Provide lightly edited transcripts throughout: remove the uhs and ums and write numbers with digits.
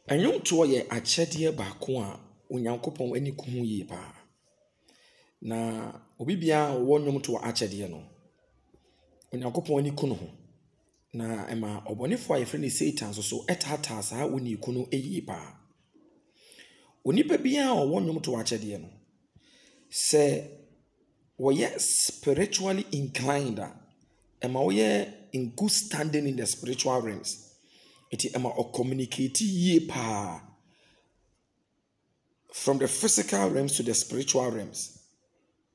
Enyom to ye akyɛdeɛ baako a Onyankopɔn ani ku ho yie pa. Na obi bia wo nyom to akyɛdeɛ no. Onyankopɔn ani ku no ho. Na ema obonefo a yɛfrɛ ne Satan so ɛtaataa saa oni ku no yie pa. Onipa bia a wo nyom to akyɛdeɛ no. Sɛ wɔyɛ spiritually inclined ema wɔyɛ in good standing in the spiritual realms. Iti ema o communicate ye pa from the physical realms to the spiritual realms.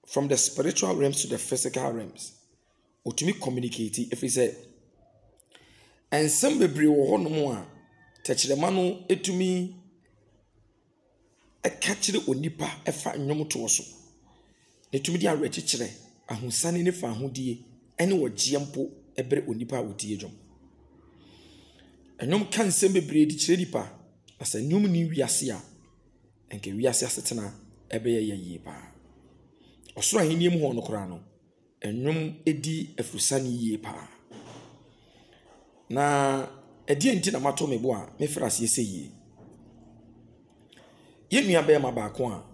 From the spiritual realms to the physical realms. Otumi communicate if he say ensem bebre wo honom a techirema no etumi ekachire onipa efa nwom to so. Netumi di awechichire ahusane ne fa ahodie ene wogye mpo ebre onipa a wodie dwom. Enyom kan sem bebre di kire nipa asa nyom ni wiase a enke wiase asetena ebe ye yie pa. Osoro ahenni mu ho no kora no enyom edi afusane yie pa. Na edi enti na mato mebo a me frase ese yie. Ye nua be ma baako a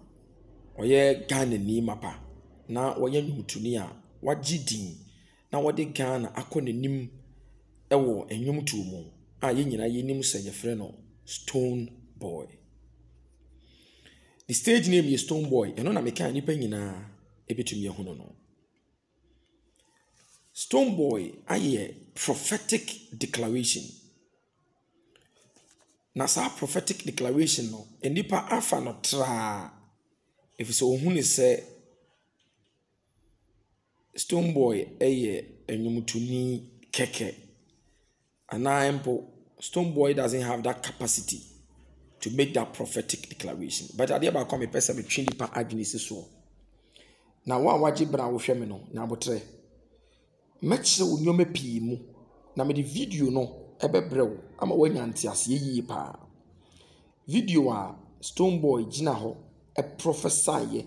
oye Ghana ni mapa na oye nwutuni a wagye din na wode Ghana akonanim ewo enyom tuo mu. A ye nyina ye nim se ye frɛ no Stone Boy. The stage name is Stone Boy. Eno na meka nipa nyina ebetumi ehunu no. Stone Boy aye prophetic declaration. Na sa prophetic declaration no enipa afa no tra. If so ohunu se Stone Boy enyomutuni keke. And Stone Boy doesn't have that capacity to make that prophetic declaration. But I never come a person between the pa agnes so. Now one wajibra wo hweme no na botre. Mechire wo nyome pii mu na me the video no ebebre wo ama wanya ntiase yie pa. Video a Stone Boy gina ho e prophesy ye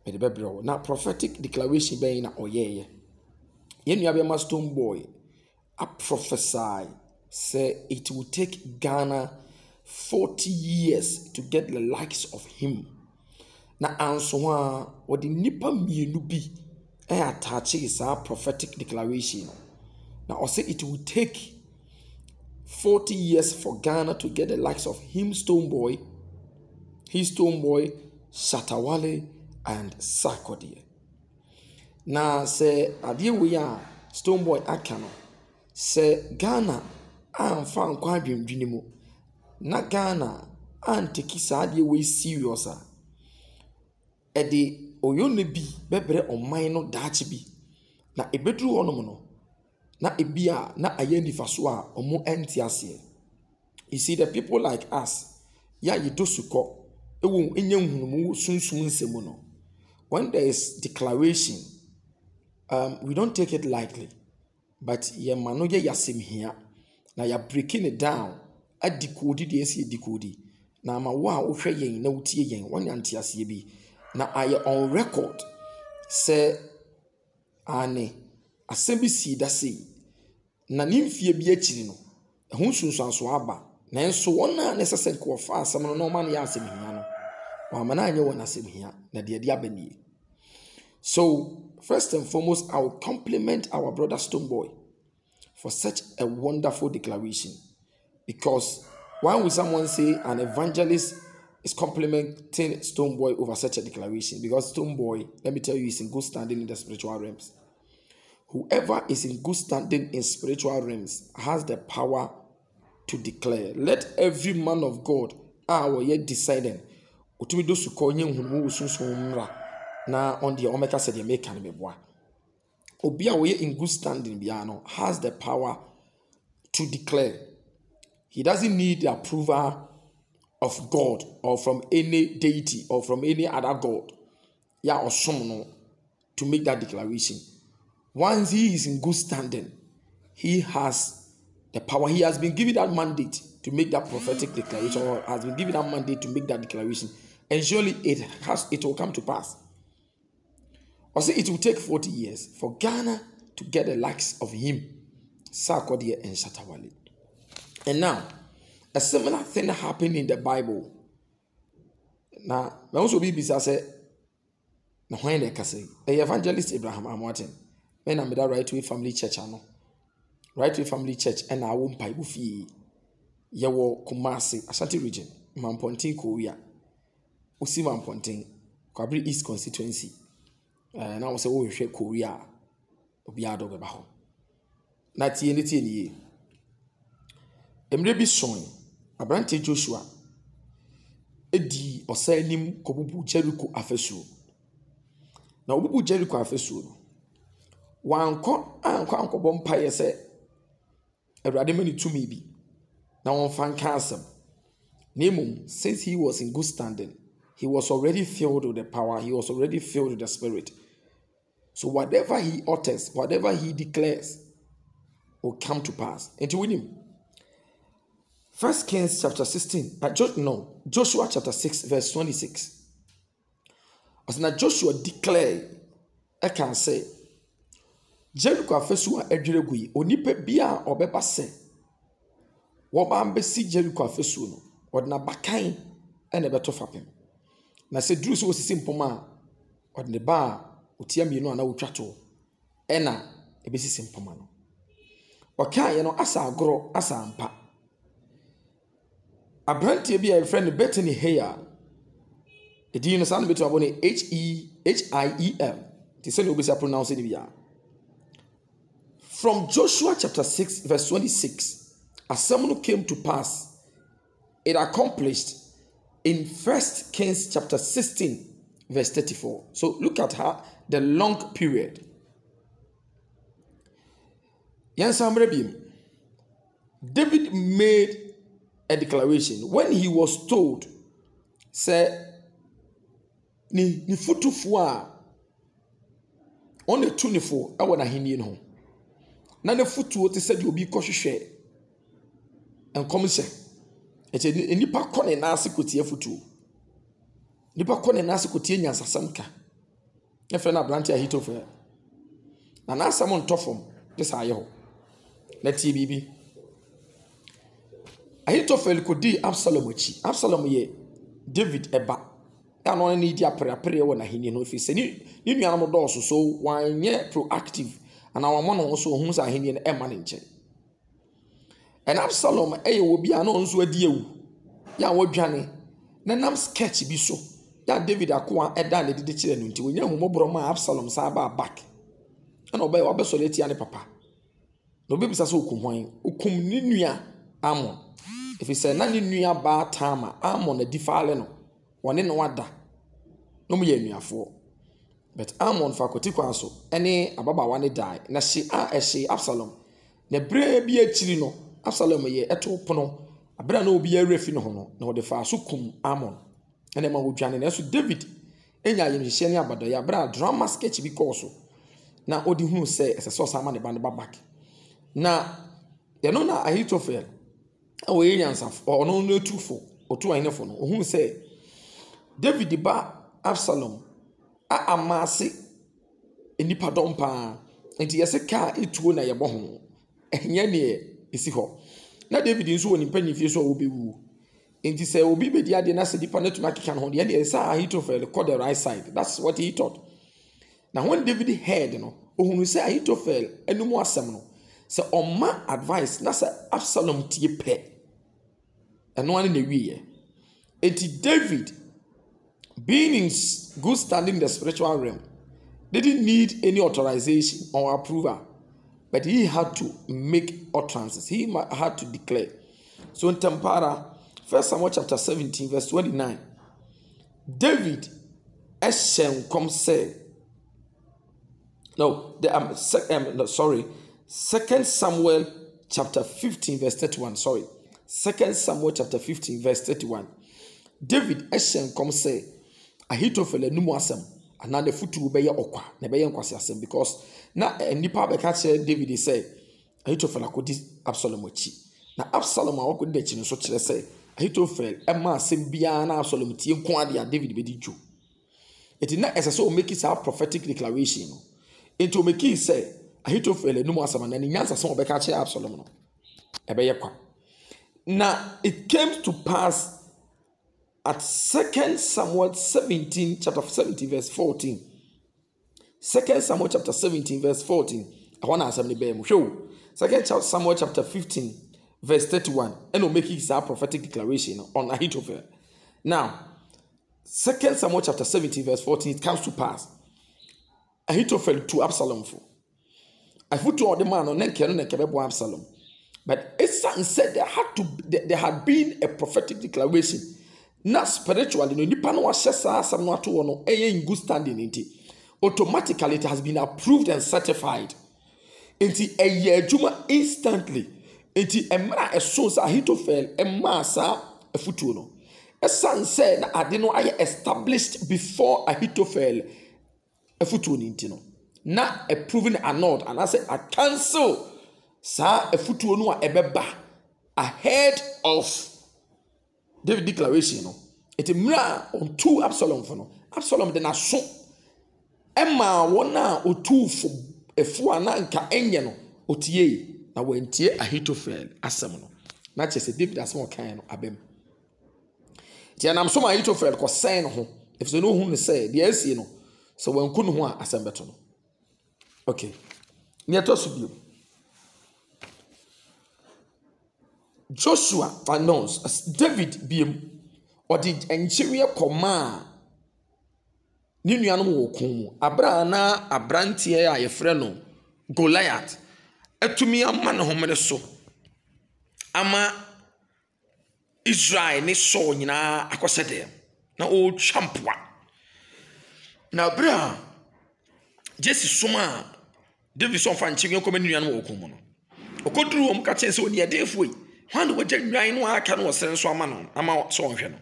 me the bebre wo na prophetic declaration be na oyeye. Ye nua be ma Stone Boy I prophesy, say it will take Ghana 40 years to get the likes of him. Na answa what the nipa mienu bi attach is our prophetic declaration. Now I say it will take 40 years for Ghana to get the likes of him, Stone Boy, his Stone Boy, Shatawale, and Sarkodie. Now say adie we are Stone Boy akano. Se Ghana amfa nkwa adwendwene mu na Ghana anteki saade we serious a ede oyone bi bebre oman no daache bi na ebedru honom no na ebia na ayenifaso a omo entiase. You see the people like us ya yidosuko ewo enyanhunumu sunsun nsemu no when there is declaration we don't take it lightly. But ye mano ye yasem hia na ya breaking it down a decode the esi decode na ama wa wo hwe yen na wutie yen won antiase bi na aye on record say ane asembi si da sei na nimfie bi akiri no ehun sunsanso aba na enso wona necessary ko fa asem no no man ya asem hia no wa mana anye wona asem hia na de de abani. So first and foremost, I will compliment our brother Stone Boy for such a wonderful declaration. Because why would someone say an evangelist is complimenting Stone Boy over such a declaration? Because Stone Boy, let me tell you, is in good standing in the spiritual realms. Whoever is in good standing in spiritual realms has the power to declare. Let every man of God, yet deciding, na on the omeka said the make can be boy. Obia we in good standing biano has the power to declare. He doesn't need the approval of God or from any deity or from any other God. Yeah, or someone to make that declaration. Once he is in good standing, he has the power. He has been given that mandate to make that prophetic declaration, or has been given that mandate to make that declaration. And surely it will come to pass. Or say it will take 40 years for Ghana to get the likes of him, Sarkodie and Shatawale. And now, a similar thing happened in the Bible. Now, I also be say, na when they say, evangelist Abraham Amoaten, when I'm that Right Way Family Church, Right Way Family Church, and I won't pay buffy. Yawo Kumasi, Ashanti region, Mamponting, Korea, Usi Mamponting, Kwabri East constituency. And I was a way Korea, Obiado Bebaho. Nati anything ye. Emrebi showing, Abrante Joshua, Edi or Salim Kobubu Jericho Afesu. Now, Bubu Jericho Afesu. One court and Quanko Bompire said, a radimony to me be. Now on fan cancer. Nehum, since he was in good standing, he was already filled with the power, he was already filled with the Spirit. So whatever he utters, whatever he declares, will come to pass. And to win him. 1 Kings chapter 16, Joshua chapter 6, verse 26. As now Joshua declared, I can say, Jericho afesu a edwiregui, onipa bia obeba se. Wobambe si Jericho afesu no odna bakan ene beto fapem na se duru so osisi mpoma odne ba otia mienu ana wotwato ena ebesisi mpoma no okan ye no asa agoro asa ampa abrante bia e friend Bethany Heya edi no san beto abone HIEL ti se no obesi pronounce ni bia from Joshua chapter 6 verse 26. As someone came to pass, it accomplished in 1 Kings chapter 16, verse 34. So look at her, the long period. David made a declaration when he was told, say, ni futu fua on the 24, I want to hear you. Na ne futu what said you be cautious. And come say, it's a nipa kone nasi kotie futu. Nipa kone nasi kotie nyansasamka. Efe na branch Ahithophel. Na nasa mon tofom, this ayeho. Let's see, baby. Ahithophel could do Absalom wachi. Absalom ye David eba. And on any dia prayer when I hear no face. Ni nuano dosu so why ye proactive. And our man also whom I hear a manager. And Absalom will be an onzo dew. Ya wodwane. Nanam sketch be so. Ya David akwa edan de de chire nti wonya humobro Absalom sa ba back. And obey obesoleti ane papa. No be bisa so okumwan. Okum ni nua Amon. If he say na ni nua ba Tama Amon na difale no. Wone no wada. No mu ye nuafo. But Amon fakoti kwanso ene ababa wane die. Na she Absalom. Na bre bi achiri no. Absalom ye eto pono abra na obi arefi no ho no na ode fa so kum Amon ene ma wodwane na so David enya yemhye ne abado ya abra drama sketch bi koso na odi hunu se esese osama ne band back na ye no na Ahithophel awo yenyansaf ono no etufo otu anefo no ohunu se David ba Absalom a amase enipa dompa enti yese ka etuo na ye bo ho ehnya ne isi ho na David nso woni panifie so obewu enti say obi bedi ade na se dipa na tuma kika no ho de e say Ahithophel called the right side. That's what he thought. Now when David heard no ohunu say Ahithophel enum asem no say oma advice na say Absalom tie pe eno ane na wiye enti David being in good standing in the spiritual realm didn't need any authorization or approval. But he had to make utterances. He had to declare. So in Tampara, 1 Samuel chapter 17, verse 29, David, come say, Second Samuel chapter 15, verse 31. 2 Samuel chapter 15, verse 31. David, come say, Ahithophel enumu asem. And now the futu be okwa na be nkwase asem because na nipa be ka kire David say Ahithophel akodi Absalom achi na Absalom akodi de chi no so kire say Ahithophel ema asem bia na Absalom tie nko ade a David be di dwo it na esese o make it a prophetic declaration no it o make it say Ahithophel enum asem na nyansa asem o be ka kire Absalom no e be ye kwa Now it came to pass at 2 Samuel 17, chapter 17, verse 14. 2 Samuel chapter 17, verse 14. I want to answer the show. 2 Samuel chapter 15, verse 31. And we'll make it a prophetic declaration on Ahithophel. Now, 2 Samuel chapter 17, verse 14, it comes to pass. Ahithophel to Absalom for. I put to all the man on Absalom. But Asa said there had been a prophetic declaration. Not spiritually, no nipa was some not to one in good standing in automatically it has been approved and certified. Inti a year juma instantly. Inti emra a source Ahithophel a massa a futuno. A son said I didn't know I established before Ahithophel a futunintino. Not a proven annulled, and I said I cancel sa a futuno a beba ahead of David declaration. It imra on two Absalom for no. Absalom then a so Emma wana otu for a fuana nka enye no otie na wentie Ahithophel asem no. Na chese David asem okan no abem. Ti anam so ma Ahithophel ko sen ho. If so no hu ne say de asie no. So wanku no ho a asem beto no. Okay. Ni to so bio. Joshua announced David biem or the enchiriya koma ni nuanom wo kun abra na abrantie a yefre no Goliath atumi ama ne homene so ama Israel ni so nyina akosede na o champwa na abra Jesse soma David so fa nchiriya koma ni nuanom wo kun no okoduru om ka chense oni edefo yi hwan wo gyan no aka no wosere so ama no ama so onhwe no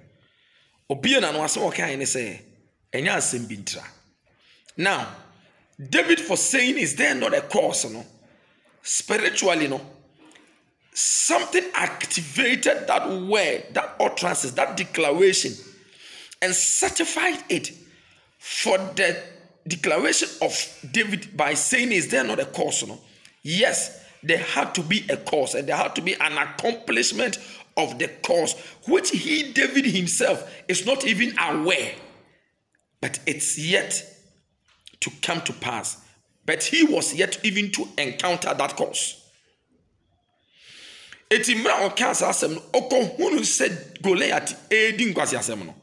obie na no ase wo kan ni say enya asem bintra. Now David for saying is there not a cause no spiritually no something activated that word, that utterances, that declaration and certified it for the declaration of David by saying is there not a cause no. Yes, there had to be a cause and there had to be an accomplishment of the cause, which he, David himself, is not even aware. But it's yet to come to pass. But he was yet even to encounter that cause. Etimra o kansa asem oko hunu said Goliath edin kwasi asem no.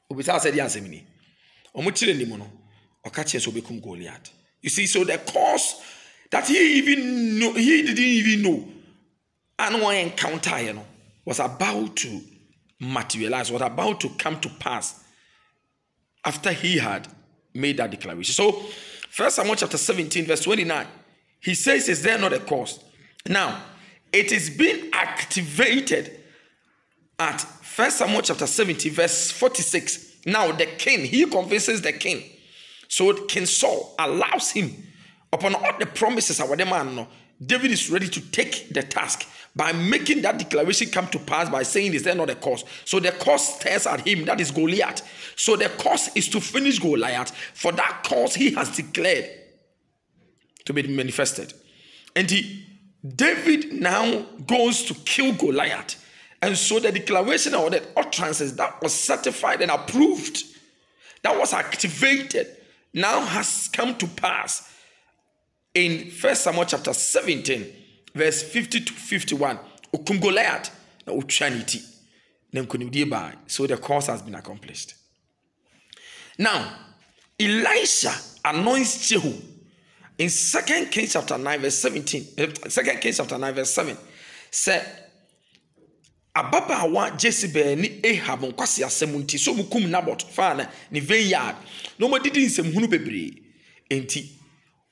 Obisa said asem ni. Omo kire ni mo no. Oka che so bekum Goliath. You see, so the cause that he didn't even know and one encounter you know was about to materialize, was about to come to pass after he had made that declaration. So 1 Samuel chapter 17 verse 29, he says, is there not a cause? Now it is being activated at 1 Samuel chapter 17 verse 46. Now the king, he convinces the king, so King Saul allows him upon all the promises of the man, no, David is ready to take the task by making that declaration come to pass by saying, is there not a cause? So the cause stares at him, that is Goliath. So the cause is to finish Goliath. For that cause he has declared to be manifested. And David now goes to kill Goliath. And so the declaration or the utterances that was certified and approved, that was activated, now has come to pass. In 1 Samuel chapter 17, verse 50 to 51, okum Goliath na uchaniti na so the cause has been accomplished. Now, Elisha anoints Jehu in 2 Kings chapter 9, verse 17. 2 Kings chapter 9, verse 7 said, Ababawa Jezebel ni Ahab nkwasi asɛm nti so mukum Nabot fa na ne vineyard no mo didi nsɛm hunu bebree enti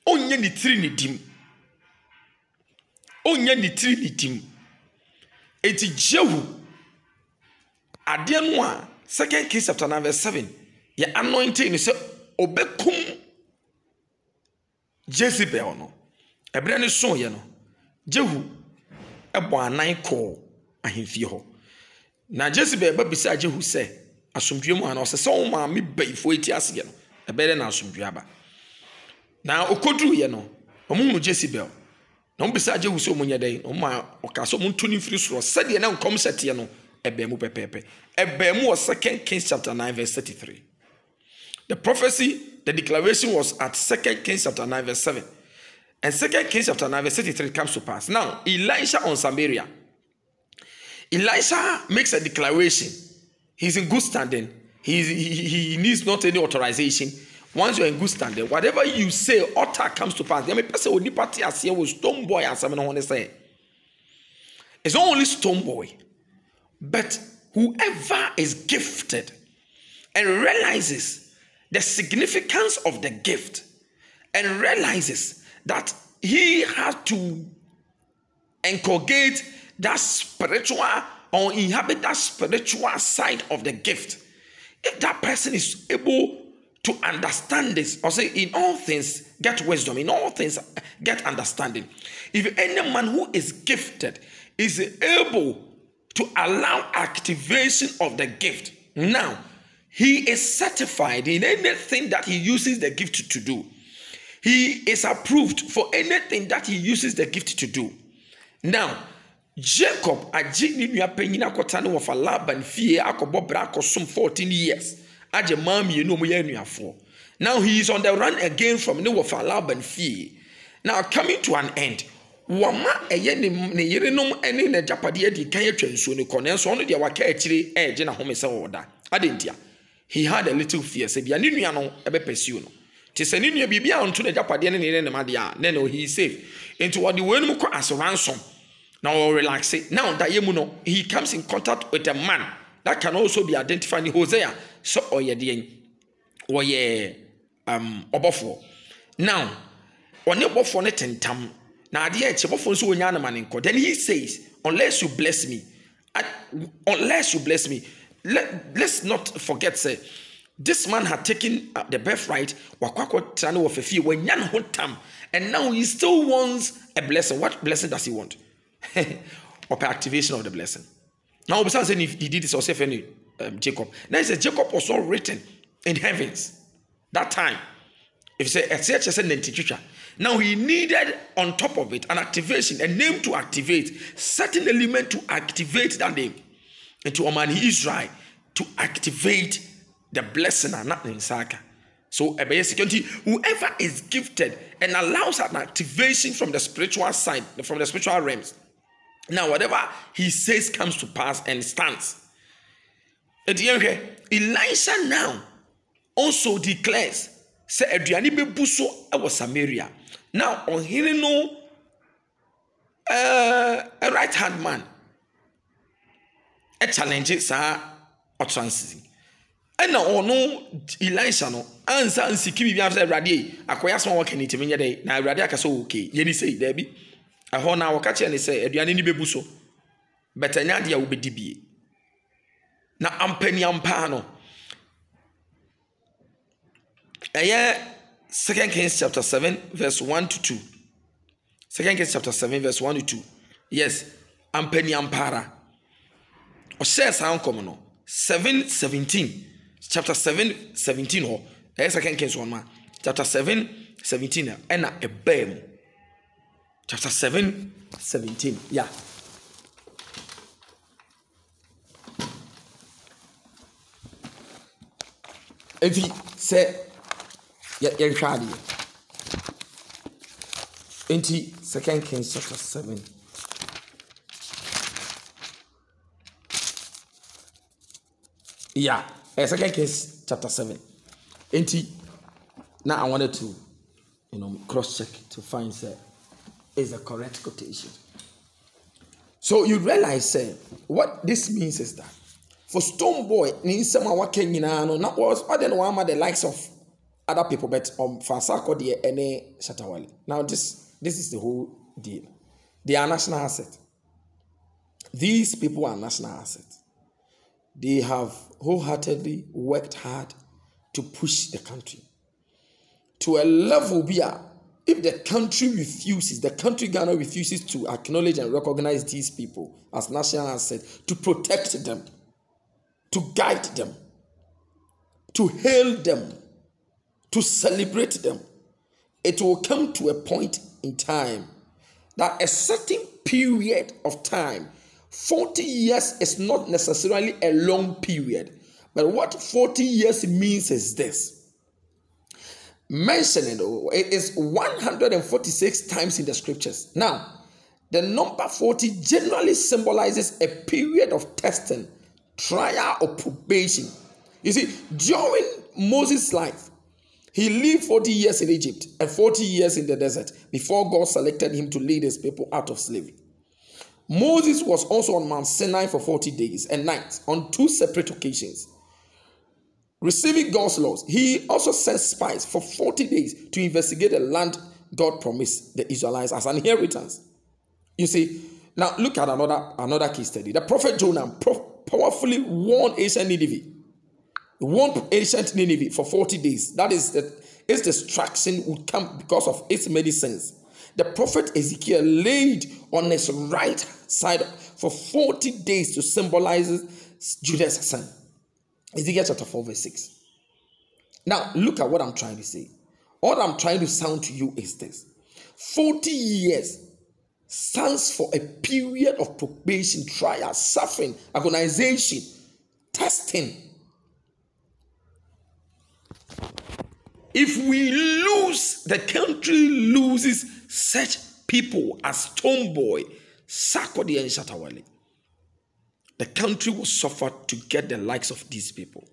onye ni tiri ni dim enti Jehu ade no a 2 Kings chapter 9 verse 7 ye anointing ni sɛ obekum Jezebel no ebre ne so ye no Jehu ebo anan ko ahemfie ho na Jezebel ba bisa Jehu sɛ asomdwe mu ana ɔsɛ sɛ wo ma me baifo eti ase ye no ebere na asomdwe aba na okoduru ye no ɔmo Jezebel na mbisa agye wuso mu nyɛdɛn no ma ɔka so mu ntoni firi soro sɛdeɛ na nkɔm sɛteɛ no ɛbɛn mu pɛpɛɛpɛ ɛbɛn mu wɔ 2 Kings chapter 9 verse 33. The prophecy, the declaration was at 2 Kings chapter 9 verse 7. And 2 Kings chapter 9 verse 33 comes to pass. Now, Elisha on Samaria. Elisha makes a declaration. He's in good standing. He needs not any authorization. Once you're in good standing, whatever you say, utter comes to pass. Stone boy, as I want to say. It's not only stone boy, but whoever is gifted and realizes the significance of the gift and realizes that he has to inculcate that spiritual or inhabit that spiritual side of the gift. If that person is able to understand this, or say in all things get wisdom, in all things get understanding. If any man who is gifted is able to allow activation of the gift, now he is certified in anything that he uses the gift to do. He is approved for anything that he uses the gift to do. Now, Jacob agye ni nua panyin akota ne wofa Laban fie akobɔ bra akosom 14 years. Agye maami no mo ye nuafo. Now he is on the run again from ne wofa Laban fie. Now coming to an end. Wama eye ne yerenom ene na japade adi kan atwa nsuo ne kɔ nanso ono de waka akire gye na home se woda. Adentia. He had a little fear. Se bia ne nua no ebe pursue no. Te se ne nua bibia onto na japade ne ne ma de a ne no he is safe. Into what the wenum kɔ as ransom. Now relax it. Now that yemuno, he comes in contact with a man that can also be identified in Hosea. So obofo. Now, on your bofo netentam. Now the bofo so man. Then he says, unless you bless me, let's not forget, say, this man had taken the birthright, and now he still wants a blessing. What blessing does he want? Or activation of the blessing. Now, besides saying if he did this, or say any Jacob. Now, it says Jacob was all written in heavens that time. If you say a now he needed on top of it an activation, a name to activate, certain element to activate that name, and to Oman Israel to activate the blessing and not in Saka. So, whoever is gifted and allows an activation from the spiritual side, from the spiritual realms. Now, whatever he says comes to pass and stands. Elisha now also declares, say, Adriani bebuso was Samaria. Now, on hearing no a right hand man, a challenge, sir, or transiting. And now, no Elisha no answer and see Kimi after Radi, acquire some work in it. Now, Radia so okay. Yenny say, Debbie. I hold now catch and say, Adriani bebuso. But Nadia will be DB. Now, Ampeni Ampano. A year, 2 Kings chapter 7, verse 1 to 2. 2 Kings chapter 7, verse 1 to 2. Yes, Ampeni Ampara. Or says how common. 7:17. Chapter 7:17. Or 2 Kings 1 man. Chapter 7:17. And a bam. Chapter 7:17. Yeah. If he say, you're trying into 2 Kings chapter 7. Yeah, 2 Kings chapter 7. Now I wanted to, cross check to find is the correct quotation. So you realize, what this means is that for Stone Boy, needs someone working not was other than one of the likes of other people, but Fasako the any Shatawali. Now this is the whole deal. They are national asset. These people are national assets. They have wholeheartedly worked hard to push the country to a level where if the country Ghana refuses to acknowledge and recognize these people as national assets, to protect them, to guide them, to hail them, to celebrate them, it will come to a point in time that a certain period of time, 40 years is not necessarily a long period. But what 40 years means is this. Mentioning it is 146 times in the scriptures. Now, the number 40 generally symbolizes a period of testing, trial, or probation. You see, during Moses' life, he lived 40 years in Egypt and 40 years in the desert before God selected him to lead his people out of slavery. Moses was also on Mount Sinai for 40 days and nights on 2 separate occasions, receiving God's laws. He also sent spies for 40 days to investigate the land God promised the Israelites as an inheritance. You see, now look at another case study. The prophet Jonah powerfully warned ancient Nineveh. He warned ancient Nineveh for 40 days. That is that its destruction would come because of its many sins. The prophet Ezekiel laid on his right side for 40 days to symbolize Judah's sin. Ezekiel chapter 4 verse 6. Now look at what I'm trying to say. All I'm trying to sound to you is this. 40 years stands for a period of probation, trial, suffering, agonization, testing. If we lose, the country loses such people as Stonebwoy, Sarkodie, and Shatta Wale. The country will suffer to get the likes of these people.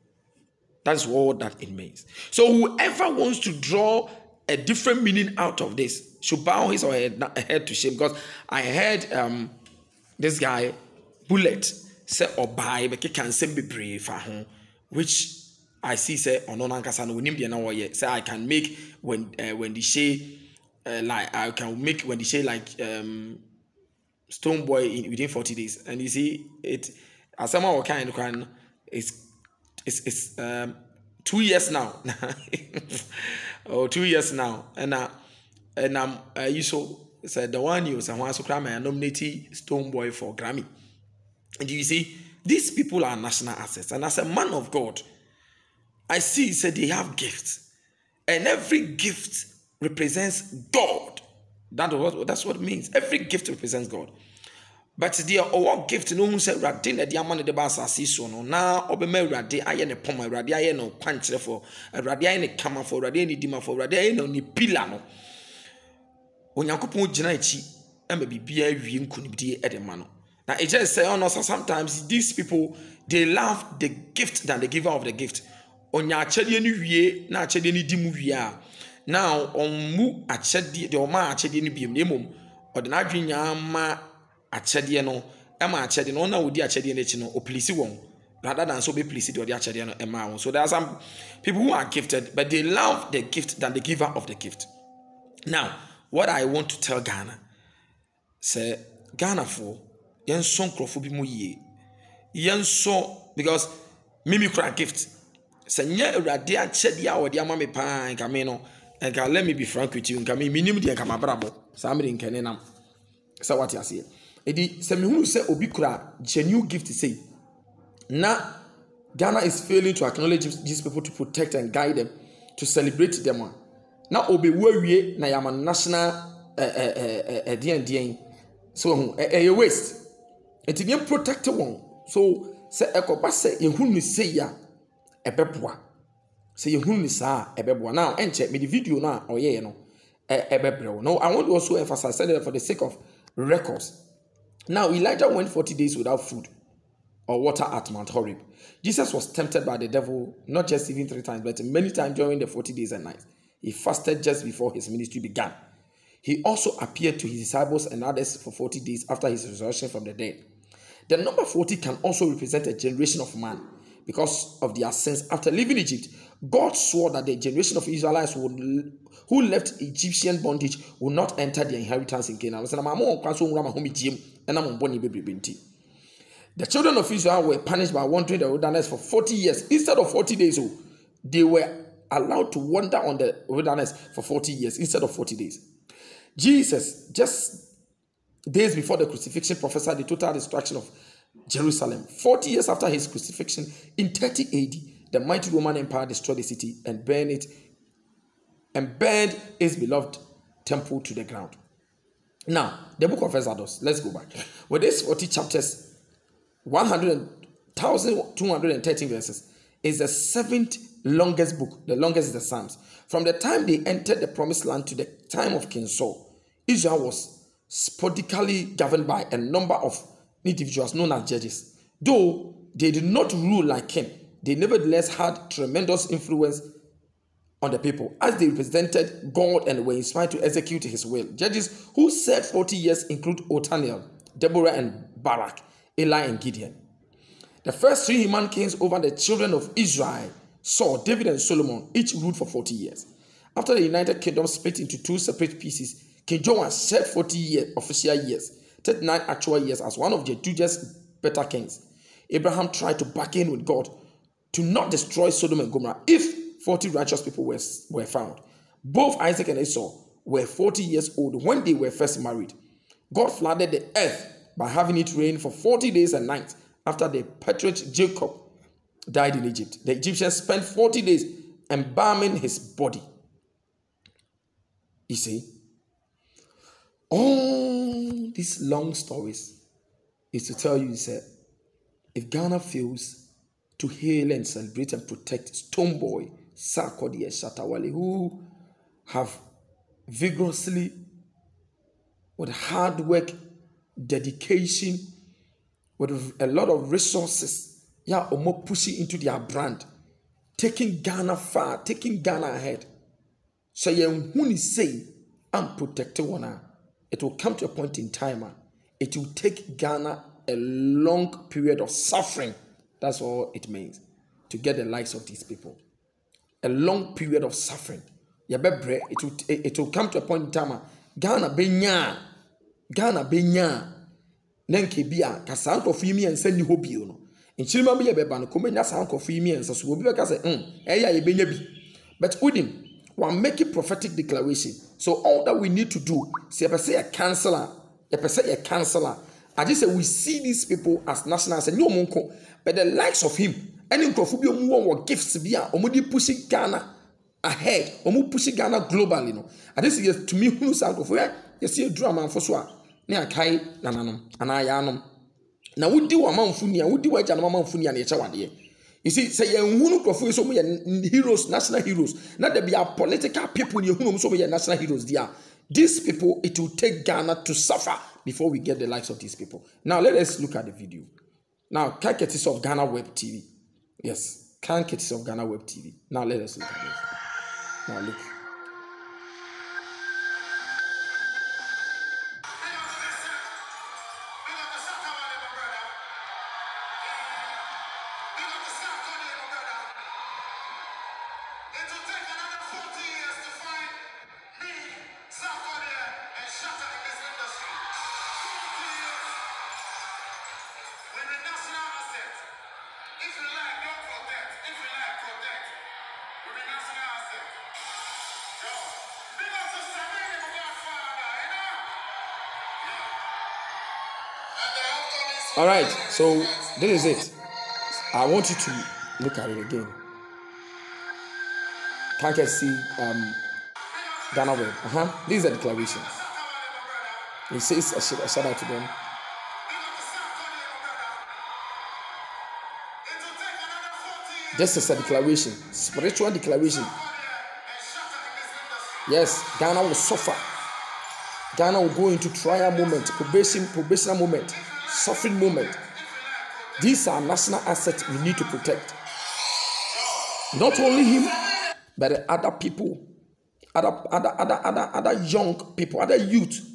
That's all that it means. So whoever wants to draw a different meaning out of this should bow his or her head to shame. Because I heard this guy, Bullet, say, or buy, but he can send me brave for him, which I see say, on Onankasa, no, we say I can make when they say, like, I can make when they say, like, Stonebwoy within 40 days. And you see, it, as someone can, it's 2 years now. Oh, 2 years now. And you said the one you someone so cry my nominated Stonebwoy for Grammy. And you see, these people are national assets. And as a man of God, I see said they have gifts. And every gift represents God. That's what it means. Every gift represents God. But the our gift no who say rade na dia man de ba asase so no na obema rade aye ne poma rade aye no kwankyere for rade aye ne kama for rade ne dima for rade aye no ni pillar no onyankopon gina echi ama bibia wie nkunibdie e de ma no. Now it just say on us sometimes these people they love the gift than the giver of the gift. Onya achede ni wie na achede ni dimu wie a now onmu achede de oma achede ni biem nemom odena dwenya ma achede no ema achede no na wodi achede no echi no oplisi won rather than so be pleased the achede no ema won. So there are some people who are gifted but they love the gift than the giver of the gift. Now what I want to tell Ghana, say Ghana for yen son krofo bi mu yie yen so because mimi kra gift say nya awurade achede a wodi ama me pa nka me no nka let me be frank with you nka me minim de nka mabrabo sa me nka ne nam say what you say edi say me hu say obi kra genuine gift say na Ghana is failing to acknowledge these people, to protect and guide them, to celebrate them. Now obi wie na yama national so a waste it didn't protect one. So say ekoba say yehunu ni say ya ebeboa say yehunu ni sa ebeboa. Now enche me the video na oye no ebebrew. No, I want to also emphasize that for the sake of records. Now Elijah went 40 days without food or water at Mount Horeb. Jesus was tempted by the devil not just even 3 times but many times during the 40 days and nights. He fasted just before his ministry began. He also appeared to his disciples and others for 40 days after his resurrection from the dead. The number 40 can also represent a generation of man because of their sins. After leaving Egypt, God swore that the generation of Israelites who left Egyptian bondage will not enter their inheritance in Canaan. The children of Israel were punished by wandering the wilderness for 40 years. Instead of 40 days, they were allowed to wander on the wilderness for 40 years instead of 40 days. Jesus, just days before the crucifixion, prophesied the total destruction of Jerusalem. 40 years after his crucifixion, in 30 AD, the mighty Roman Empire destroyed the city and burned its beloved temple to the ground. Now, the book of Exodus, let's go back. With these 40 chapters, 1,213 verses, is the 7th longest book. The longest is the Psalms. From the time they entered the promised land to the time of King Saul, Israel was sporadically governed by a number of individuals known as judges. Though they did not rule like king, they nevertheless had tremendous influence on the people, as they represented God and were inspired to execute his will. Judges who served 40 years include Othniel, Deborah and Barak, Eli and Gideon. The first 3 human kings over the children of Israel, Saul, David and Solomon, each ruled for 40 years. After the United Kingdom split into 2 separate pieces, King Joash served 40 official years, 39 actual years as one of the Judah's better kings. Abraham tried to bargain with God to not destroy Sodom and Gomorrah if 40 righteous people were found. Both Isaac and Esau were 40 years old when they were first married. God flooded the earth by having it rain for 40 days and nights after the patriarch Jacob died in Egypt. The Egyptians spent 40 days embalming his body. You see, all these long stories is to tell you, that if Ghana fails to hail and celebrate and protect Stonebwoy, Sarkodie, Shatta Wale, who have vigorously, with hard work, dedication, with a lot of resources, pushing into their brand, taking Ghana far, taking Ghana ahead. So when you say, I'm protecting one, it will come to a point in time, it will take Ghana a long period of suffering. That's all it means, to get the likes of these people. A long period of suffering. It will come to a point in time. Ghana benya. Nenke bia kasanko fimi and send you hobi no. In Chilma be beba no komenya sanko fimi and so will be say eya ye benya bi. But with him, we make a prophetic declaration. So all that we need to do, say a counselor, I just say we see these people as nationals and no monko, but the likes of him, any crofubio more gifts via omudi pushing Ghana ahead, omu pushing Ghana globally. No, I just say to me who sanko for you see a drama for swa. Ne akai nananum anayanum na wudi wa manfunia wudi wa jana manfunia na yechawade. You see, say hunu crofo so heroes, national heroes. Not there be a political people you hunu so national heroes there. These people, it will take Ghana to suffer before we get the likes of these people. Now let us look at the video. Now, Kanketis of Ghana Web TV. Yes, Kanketis of Ghana Web TV. Now let us look at this. Now look. All right, so this is it. I want you to look at it again. Can't you see Ghana Web? This is a declaration. It says a shout out to them. This is a declaration, spiritual declaration. Yes, Ghana will suffer. Ghana will go into trial moment, probational moment, suffering moment. These are national assets we need to protect. Not only him, but the other people, other young people, other youth.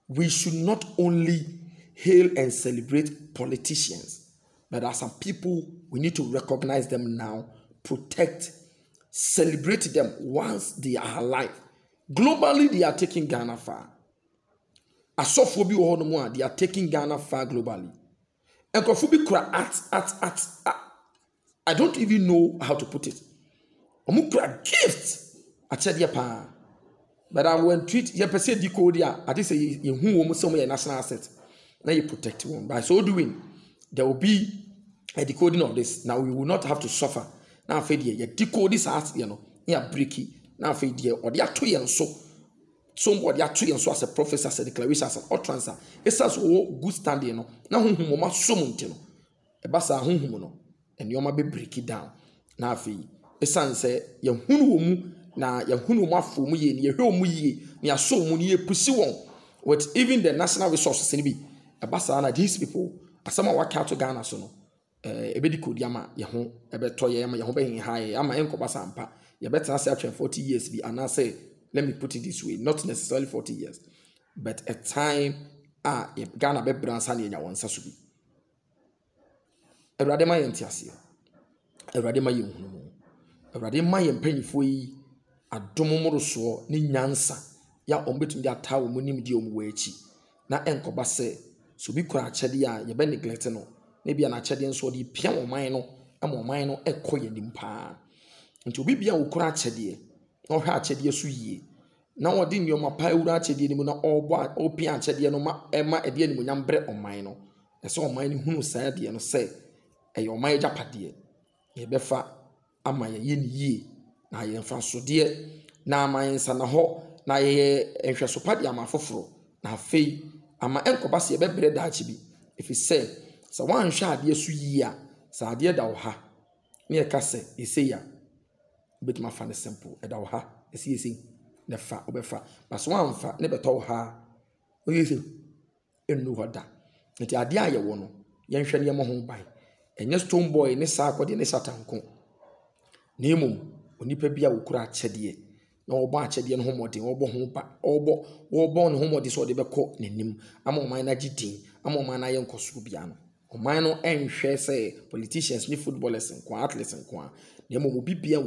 We should not only hail and celebrate politicians, but as some people, we need to recognize them now, protect, celebrate them once they are alive. Globally, they are taking Ghana far. Asophobia, they are taking Ghana far globally. And Kofubi I don't even know how to put it. Omukra gift at Chediapa. But I went treat your per se decodia. I just say in whom some national assets. Now you protect one. By so doing, there will be a decoding of this. Now we will not have to suffer. Now, Fadia, you decode this as you know, you are breaky. Now, Fadia, or they are 2 years so. somebody atu yen so as a professor as a declaration as an utterance esa so good standing no na honhum ma som nti no e ba sa honhum no enioma be break it down na afi esa nse ye hunu wo mu na ye hunu mo afo mu ye ne ye hwe mu ye ne aso mu ne ye pusi won with even the national resources ni bi e ba sa na these people asama waka to Ghana so no ebedi kodi ama ye ho ebeto ye ama ye ho be high ama enkoba sampa ye better say 40 years bi and say let me put it this way, not necessarily 40 years, but a time Ghana be bransa ni nya wonsa so bi. Ewrade ma ye ntiase. Ewrade ma ye nhunu. Ewrade ma ye mpanyifo yi adomomoro so ni nyansa ya ombetumi de atawo mu nim de omu echi. Na enkoba se so bi kura achede a ye be neglect no. Na bia na achede nso de pia oman no, ama oman no ekoye nimpa. Nti obi bia wo kura achede no hwa achede so yie na wodi nyoma pa ewura achede ni mu na obo opia achede no ma ema ede ni mu nyambre oman no ese oman ni hunu saa de no se eye oman japade ye befa ama ye ni yie na ye mfa so de na aman sa na ho na ye ehweso pade ama foforo na afei ama enkoba se ye bebre da achi bi if say so wan hwa ade so yie a sa ade da wo ha ne ye ka se eseya bit ma fa ne simple e da wo ha esi ne fa obefa but so amfa ne beto ha oyesi enu hoda nti ade aye wo no ye nhwe ne mo ho ban enye stone boy ne sa akode ne satanko na emom onipa bia wokura achede na obo achede no ho mode obo ho ba obo no ho mode so de beko nanim ama oman na gidin ama oman na ye nkoso bia no oman no enhwe se politicians ni footballers nko athletes nko na emom obi bia